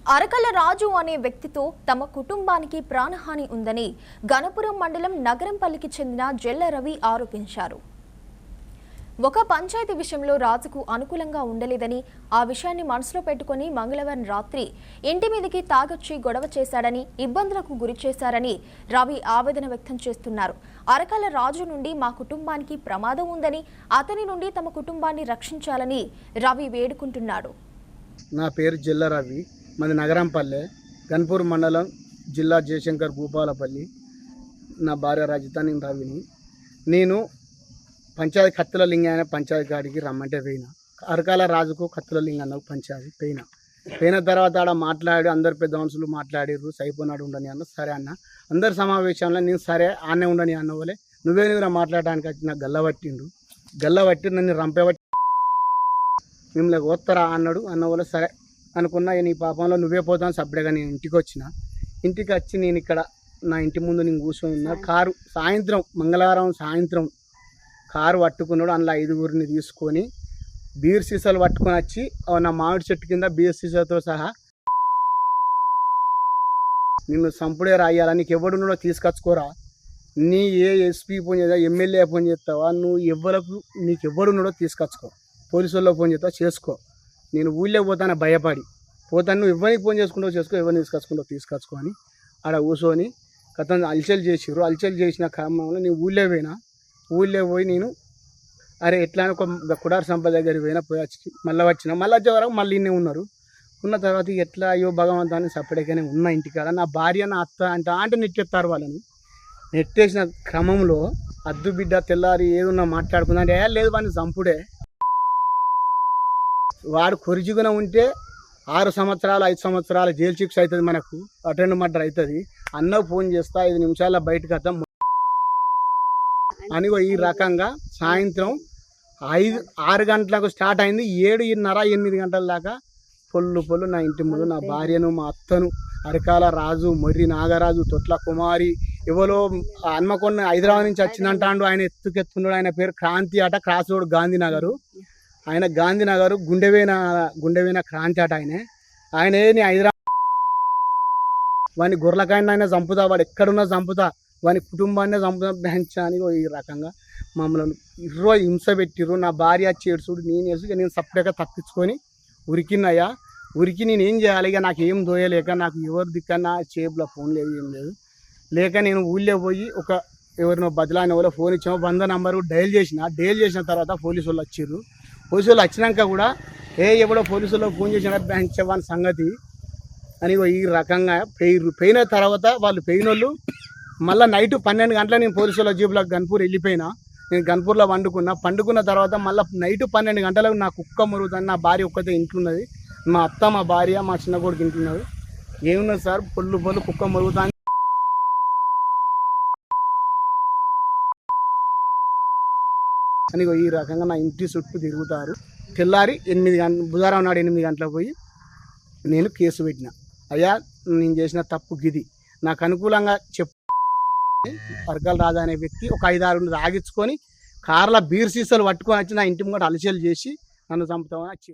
అరకల రాజు అనే వ్యక్తితో తమ కుటుంబానికి ప్రాణహాని ఉందని గణపురం మండలం నగరంపల్లికి చెందిన జెల్ల రవి ఆరోపించారు. ఒక పంచాయతీ విషయంలో రాజుకు అనుకూలంగా ఉండలేదని, ఆ విషయాన్ని మనసులో పెట్టుకుని మంగళవారం రాత్రి ఇంటి మీదకి తాగొచ్చి గొడవ చేశాడని, ఇబ్బందులకు గురి చేశారని రవి ఆవేదన వ్యక్తం చేస్తున్నారు. అరకల రాజు నుండి మా కుటుంబానికి ప్రమాదం ఉందని, అతని నుండి తమ కుటుంబాన్ని రక్షించాలని రవి వేడుకుంటున్నాడు. నా పేరు జెల్ల రవి, మాది నగరంపల్లె, గన్పూర్ మండలం, జిల్లా జయశంకర్ భూపాలపల్లి. నా భార్య రజిత, నేను రవిని. నేను పంచాయతీ కత్తుల లింగ పంచాయతీ కాడికి రమ్మంటే పోయినా. అరకాల రాజుకు కత్తుల లింగ అన్న పంచాయతీ పోయిన తర్వాత ఆడ మాట్లాడి అందరు పెద్ద మనుషులు మాట్లాడిర్రు, సైపోనాడు ఉండని అన్న. సరే అన్న, అందరి సమావేశంలో నేను సరే ఆనే ఉండని అన్న వాళ్ళే, నువ్వే మాట్లాడడానికి వచ్చి నాకు గల్లబట్టి నన్ను రంపేబట్టి మిమ్మల్ని ఓత్తరా అన్నాడు. అన్న వాళ్ళు సరే అనుకున్నా. నీ పాపంలో నువ్వే పోతాను సపరేట్గా నేను ఇంటికి వచ్చిన. ఇంటికి వచ్చి నేను ఇక్కడ నా ఇంటి ముందు నేను కూర్చొని ఉన్నా. కారు సాయంత్రం, మంగళవారం సాయంత్రం కారు పట్టుకున్నాడు. అందులో 5గురిని తీసుకొని బీర్ సీసాలు పట్టుకొని వచ్చి నా మామిడి చెట్టు కింద బీర్ సీసాతో సహా నిన్ను సంపుడే రాయాలా, నీకు ఎవడున్నాడో తీసుకొచ్చుకోరా, నీ ఎస్పీ ఫోన్ చేస్తా, ఎమ్మెల్యే ఫోన్ చేస్తావా, నువ్వు ఎవరికి నీకు ఎవడున్నాడో తీసుకొచ్చుకో, పోలీసు వాళ్ళకి ఫోన్ చేస్తావా చేసుకో, నేను ఊళ్ళో పోతాను భయపడి పోతాను, నువ్వు ఎవరికి ఫోన్ చేసుకుంటావు చేసుకో, ఎవరిని తీసుకొచ్చుకో అని ఆడ కూర్చొని కథను అల్చల్ చేసిర్రు. అల్చల్ చేసిన క్రమంలో నేను ఊళ్ళో పోయి నేను అరే ఎట్లా ఒక కుడార్ సంపద దగ్గరికి పోయి వచ్చి మళ్ళీ వచ్చే వరకు మళ్ళీ ఇన్నే ఉన్న తర్వాత ఎట్లా అయ్యో భగవంతాన్ని సపరేట్గానే ఉన్న ఇంటికాడ. నా భార్య నా అత్త అంటే నెట్టేస్తారు. వాళ్ళను నెట్టేసిన క్రమంలో అద్దు బిడ్డ తెల్లారి ఏదున్నా మాట్లాడుకుందా అంటే లేదు వాడిని చంపుడే, వాడు కొరిజిగున ఉంటే 6 సంవత్సరాలు 5 సంవత్సరాలు జైలు శిక్ష అవుతుంది, మనకు అటెండ్ మర్డర్ అవుతుంది. అన్నకు ఫోన్ చేస్తా 5 నిమిషాల్లో బయటకు వద్దాం అని ఈ రకంగా సాయంత్రం 6 గంటలకు స్టార్ట్ అయింది. 7:30 8 గంటల దాకా పొల్లు నా ఇంటి ముందు నా భార్యను, మా అత్తను, అరకాల రాజు, మొర్రి నాగరాజు, తొట్ల కుమారి, ఎవరో హన్మకొండ హైదరాబాద్ నుంచి వచ్చిందంటాడు. ఆయన ఎత్తుకెత్తున్నాడు. ఆయన పేరు క్రాంతి అట, క్రాస్ రోడ్ గాంధీనగరు. ఆయన గాంధీనగర్ గుండెవేన క్రాంతి అట. ఆయన నీ హైదరాబాద్ వాని గొర్రెలకాయన ఆయన చంపుతా, వాడు ఎక్కడున్నా చంపుతా, వాని కుటుంబాన్ని చంపుతా బెంచా అని ఈ రకంగా మమ్మల్ని హింస పెట్టిర్రు. నా భార్య చేడుచుడు నేను సపరేట్గా తప్పించుకొని ఉరికి నేను ఏం చేయాలి, ఇక నాకు ఏం దోయలేక, నాకు ఎవరు దిక్కన్నా చేపులో ఫోన్ లేదు, ఏం లేదు లేక నేను ఊళ్ళో పోయి ఎవరినో బదిలాని ఎవరో ఫోన్ ఇచ్చామో 100 నంబరు డైల్ చేసిన తర్వాత పోలీసు వాళ్ళు వచ్చిర్రు. పోలీసు వాళ్ళు వచ్చినాక కూడా ఎవడో పోలీసు వాళ్ళు ఫోన్ చేసిన బెంచవాని సంగతి అని ఈ రకంగా పోయిన తర్వాత వాళ్ళు పోయిన వాళ్ళు మళ్ళీ నైట్ 12 గంటల నేను పోలీసు వాళ్ళ జీబులో గన్పూర్ వెళ్ళిపోయినా. నేను గన్పూర్లో పండుకున్న తర్వాత మళ్ళీ నైట్ 12 గంటలకు నా కుక్క మురుగుతాను. నా భార్య ఒక్కతే ఇంట్లున్నది, మా అత్త, మా భార్య, మా చిన్న కొడుకు ఇంట్లున్నది. ఏమున్నది సార్, పొల్లు కుక్క మురుగుతాను అని ఈ రకంగా నా ఇంటి చుట్టూ తిరుగుతారు. తెల్లారి 8 గంటల బుధవారం నాడు 8 గంటలకు పోయి నేను కేసు పెట్టిన. అయ్యా నేను చేసిన తప్పు గిది, నాకు అనుకూలంగా చెప్పు. అరకల రాజు అనే వ్యక్తి ఒక 5-6 ఆగించుకొని కార్ల బీర్ సీసాలు పట్టుకొని వచ్చి నా ఇంటి ముంగట అలచలు చేసి నన్ను చంపుతామని వచ్చి